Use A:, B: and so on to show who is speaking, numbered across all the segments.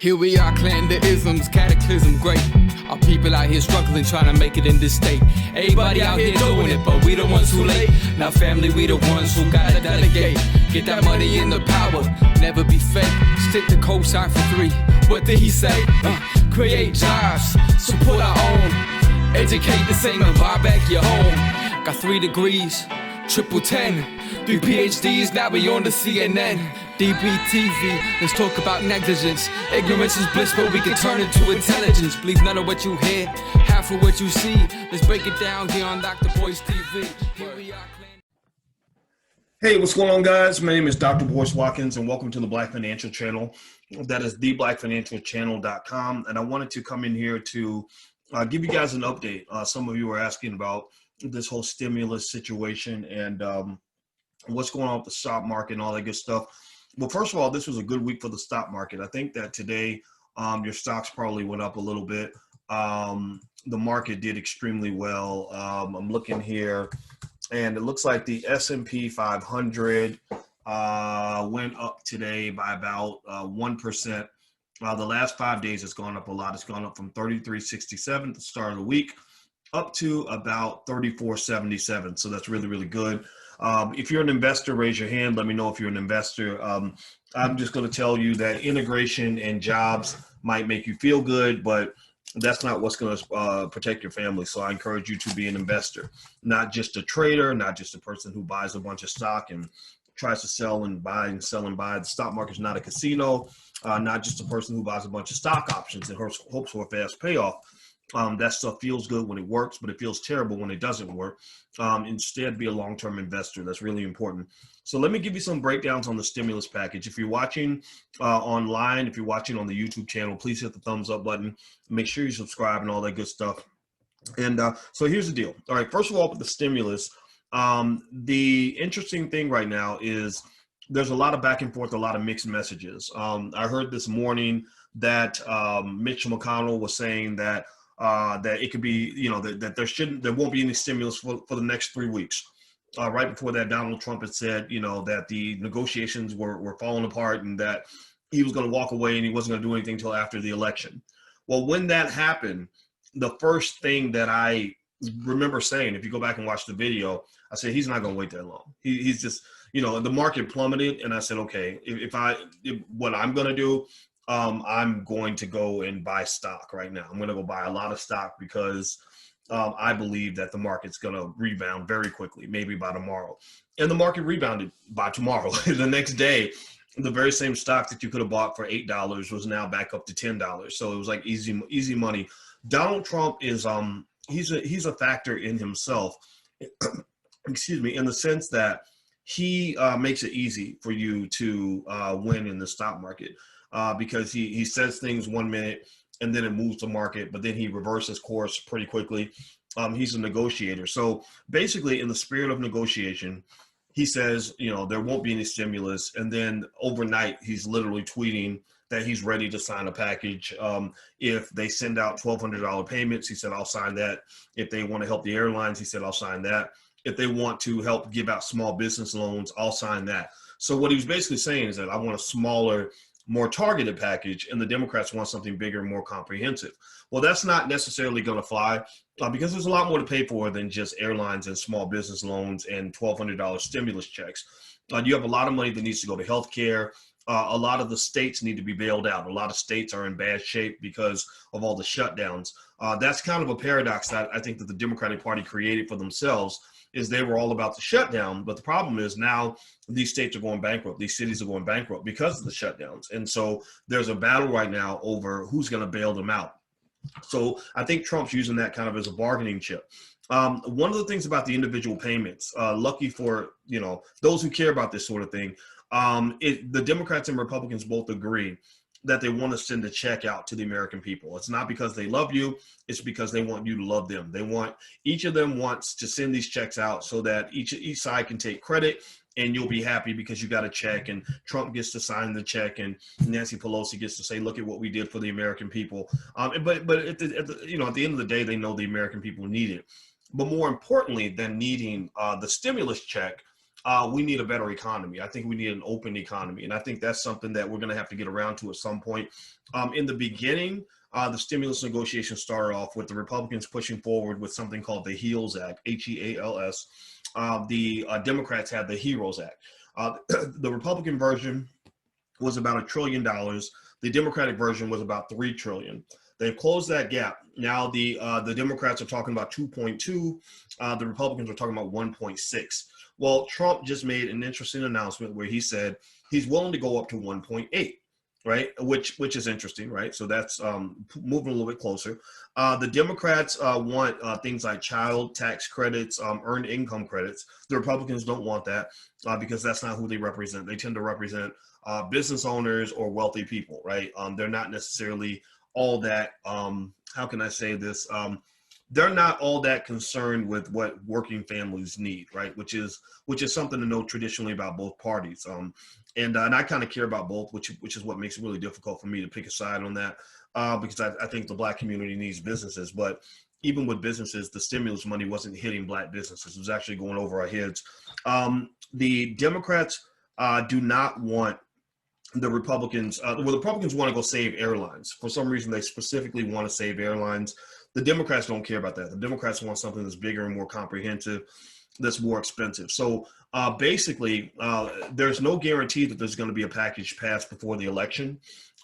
A: Here we are, clan the isms, cataclysm, great. Our people out here struggling, trying to make it in this state. Everybody out here doing it, but we the ones who late. Now family, we the ones who gotta delegate. Get that money in the power, never be fake. Stick to cosign for 3. What did he say? Create jobs, support our own. Educate the same and buy back your home. Got 3 degrees, triple 10. 3 PhDs, now we on the CNN. DBTV, let's talk about negligence. Ignorance is bliss, but we can turn it to intelligence. Believe none of what you hear, half of what you see. Let's break it down here on Dr. Boyce TV. Here we are.
B: Hey, what's going on, guys? My name is Dr. Boyce Watkins, and welcome to the Black Financial Channel. That is theblackfinancialchannel.com, and I wanted to come in here to give you guys an update. Some of you were asking about this whole stimulus situation and what's going on with the stock market and all that good stuff. Well, first of all, this was a good week for the stock market. I think that today your stocks probably went up a little bit. The market did extremely well. I'm looking here, and it looks like the S&P 500 went up today by about 1%. The last 5 days it's gone up a lot. It's gone up from 33.67 at the start of the week up to about 34.77. So that's really, really good. If you're an investor, raise your hand. Let me know if you're an investor. I'm just going to tell you that integration and jobs might make you feel good, but that's not what's going to protect your family. So I encourage you to be an investor, not just a trader, not just a person who buys a bunch of stock and tries to sell and buy and sell and buy. The stock market is not a casino, not just a person who buys a bunch of stock options and hopes for a fast payoff. That stuff feels good when it works, but it feels terrible when it doesn't work. Instead, be a long-term investor. That's really important. So let me give you some breakdowns on the stimulus package. If you're watching online, if you're watching on the YouTube channel, please hit the thumbs up button. Make sure you subscribe and all that good stuff. And so here's the deal. All right, first of all, with the stimulus, the interesting thing right now is there's a lot of back and forth, a lot of mixed messages. I heard this morning that Mitch McConnell was saying that that it could be, that there won't be any stimulus for the next 3 weeks. Right before that, Donald Trump had said, that the negotiations were falling apart and that he was going to walk away and he wasn't going to do anything until after the election. Well, when that happened, the first thing that I remember saying, if you go back and watch the video, I said, he's not going to wait that long. He's just, the market plummeted. And I said, okay, if what I'm going to do, I'm going to go and buy stock right now. I'm going to go buy a lot of stock because I believe that the market's going to rebound very quickly, maybe by tomorrow. And the market rebounded by tomorrow. The next day, the very same stock that you could have bought for $8 was now back up to $10. So it was like easy money. Donald Trump is he's a factor in himself, excuse me, in the sense that he makes it easy for you to win in the stock market. Because he says things 1 minute and then it moves the market, but then he reverses course pretty quickly. He's a negotiator. So basically, in the spirit of negotiation, he says, there won't be any stimulus. And then overnight, he's literally tweeting that he's ready to sign a package. If they send out $1,200 payments, he said, I'll sign that. If they want to help the airlines, he said, I'll sign that. If they want to help give out small business loans, I'll sign that. So what he was basically saying is that I want a smaller, more targeted package, and the Democrats want something bigger, more comprehensive. Well, that's not necessarily going to fly because there's a lot more to pay for than just airlines and small business loans and $1,200 stimulus checks. You have a lot of money that needs to go to healthcare. A lot of the states need to be bailed out. A lot of states are in bad shape because of all the shutdowns. That's kind of a paradox that I think that the Democratic Party created for themselves, is they were all about the shutdown. But the problem is now these states are going bankrupt. These cities are going bankrupt because of the shutdowns. And so there's a battle right now over who's going to bail them out. So I think Trump's using that kind of as a bargaining chip. One of the things about the individual payments, lucky for, those who care about this sort of thing, the Democrats and Republicans both agree that they want to send a check out to the American people. It's not because they love you, it's because they want you to love them. Each of them wants to send these checks out so that each side can take credit and you'll be happy because you got a check and Trump gets to sign the check and Nancy Pelosi gets to say, look at what we did for the American people. But at the end of the day, they know the American people need it. But more importantly than needing the stimulus check, we need a better economy. I think we need an open economy. And I think that's something that we're going to have to get around to at some point. In the beginning, the stimulus negotiations started off with the Republicans pushing forward with something called the HEALS Act, HEALS. The Democrats had the HEROES Act. The Republican version was about $1 trillion. The Democratic version was about $3 trillion. They've closed that gap. Now the Democrats are talking about 2.2. The Republicans are talking about 1.6. Well, Trump just made an interesting announcement where he said he's willing to go up to 1.8, right? Which is interesting, right? So that's moving a little bit closer. The Democrats want things like child tax credits, earned income credits. The Republicans don't want that because that's not who they represent. They tend to represent business owners or wealthy people, right? They're not necessarily all that, how can I say this? They're not all that concerned with what working families need, right? Which is something to know traditionally about both parties. And I kind of care about both, which is what makes it really difficult for me to pick a side on that, because I think the Black community needs businesses. But even with businesses, the stimulus money wasn't hitting Black businesses. It was actually going over our heads. The Democrats do not want the Republicans. The Republicans want to go save airlines. For some reason, they specifically want to save airlines. The Democrats don't care about that. The Democrats want something that's bigger and more comprehensive, that's more expensive. So basically, there's no guarantee that there's going to be a package passed before the election.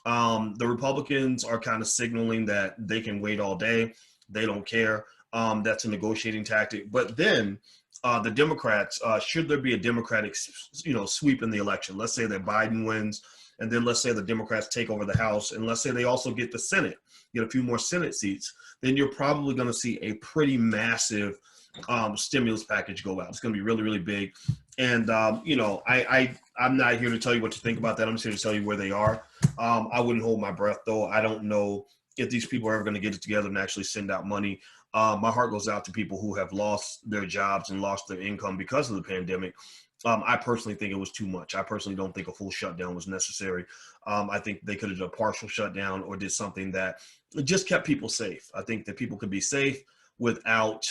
B: The Republicans are kind of signaling that they can wait all day. They don't care. That's a negotiating tactic. But then the Democrats, should there be a Democratic, sweep in the election, let's say that Biden wins, and then let's say the Democrats take over the House, and let's say they also get the Senate, get a few more Senate seats, then you're probably going to see a pretty massive stimulus package go out. It's going to be really, really big. And, I'm not here to tell you what to think about that. I'm just here to tell you where they are. I wouldn't hold my breath, though. I don't know if these people are ever going to get it together and actually send out money. My heart goes out to people who have lost their jobs and lost their income because of the pandemic. I personally think it was too much. I personally don't think a full shutdown was necessary. I think they could have done a partial shutdown or did something that just kept people safe. I think that people could be safe without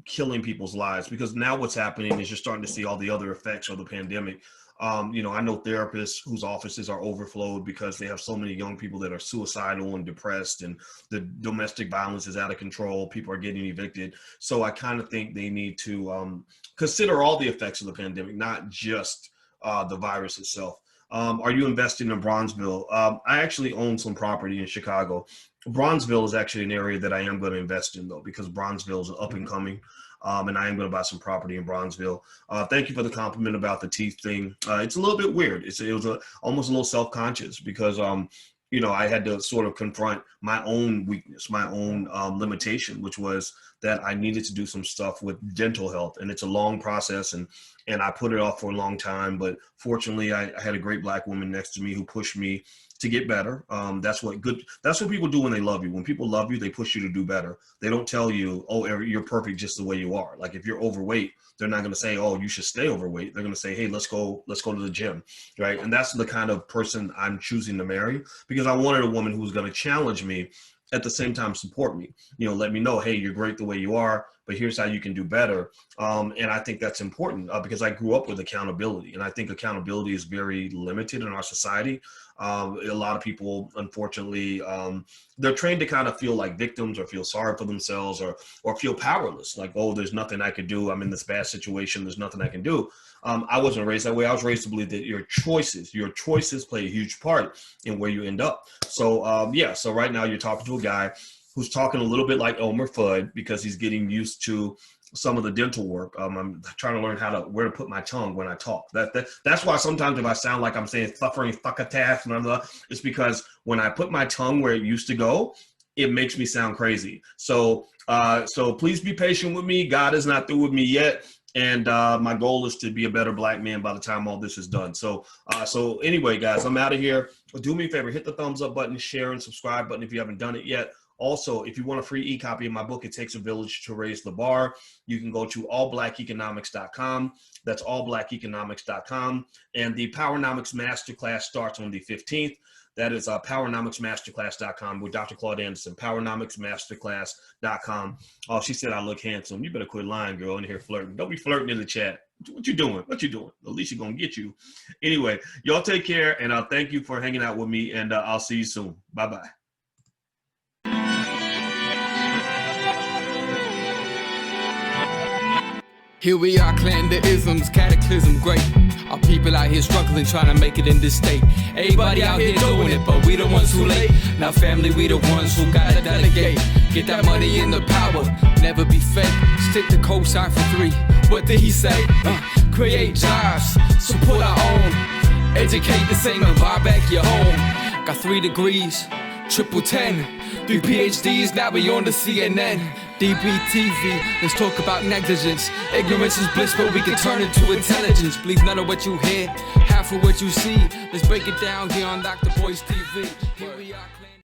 B: killing people's lives, because now what's happening is you're starting to see all the other effects of the pandemic. I know therapists whose offices are overflowed because they have so many young people that are suicidal and depressed, and the domestic violence is out of control. People are getting evicted. So I kind of think they need to consider all the effects of the pandemic, not just the virus itself. Are you investing in Bronzeville? I actually own some property in Chicago. Bronzeville is actually an area that I am going to invest in, though, because Bronzeville is up and coming. And I am going to buy some property in Bronzeville. Thank you for the compliment about the teeth thing. It's a little bit weird. It was almost a little self-conscious because, I had to sort of confront my own weakness, my own limitation, which was that I needed to do some stuff with dental health. And it's a long process, and I put it off for a long time. But fortunately, I had a great Black woman next to me who pushed me to get better. That's what people do when they love you. When people love you, they push you to do better. They don't tell you, oh, you're perfect just the way you are. Like if you're overweight, they're not going to say, oh, you should stay overweight. They're going to say, hey, let's go to the gym, right? And that's the kind of person I'm choosing to marry, because I wanted a woman who was going to challenge me, at the same time support me, let me know, hey, you're great the way you are, but here's how you can do better. And I think that's important because I grew up with accountability, and I think accountability is very limited in our society. A lot of people, unfortunately, they're trained to kind of feel like victims or feel sorry for themselves or feel powerless. Like, oh, there's nothing I could do. I'm in this bad situation. There's nothing I can do. I wasn't raised that way. I was raised to believe that your choices play a huge part in where you end up. So, so right now you're talking to a guy who's talking a little bit like Elmer Fudd because he's getting used to some of the dental work. I'm trying to learn where to put my tongue when I talk. That's why sometimes if I sound like I'm saying suffering fuckatash, it's because when I put my tongue where it used to go, it makes me sound crazy. So please be patient with me. God is not through with me yet. And my goal is to be a better Black man by the time all this is done. So anyway, guys, I'm out of here. Do me a favor, hit the thumbs up button, share and subscribe button if you haven't done it yet. Also, if you want a free e-copy of my book, It Takes a Village to Raise the Bar, you can go to allblackeconomics.com. That's allblackeconomics.com. And the Powernomics Masterclass starts on the 15th. That is Powernomicsmasterclass.com with Dr. Claud Anderson, Powernomicsmasterclass.com. Oh, she said I look handsome. You better quit lying, girl, in here flirting. Don't be flirting in the chat. What you doing? What you doing? At least you're going to get you. Anyway, y'all take care, and thank you for hanging out with me, and I'll see you soon. Bye-bye.
A: Here we are, clan the isms, cataclysm great. Our people out here struggling, trying to make it in this state. Everybody out here doing it, but we the ones who late. Now family, we the ones who gotta delegate. Get that money in the power, never be fake. Stick to cosign for 3. What did he say? Create jobs, support our own. Educate the same and buy back your home. Got 3 degrees, triple 10. 3 PhDs, now we on the CNN. DBTV, let's talk about negligence. Ignorance is bliss, but we can turn it to intelligence. Believe none of what you hear, half of what you see. Let's break it down here on Dr. Boy's TV. Here we are.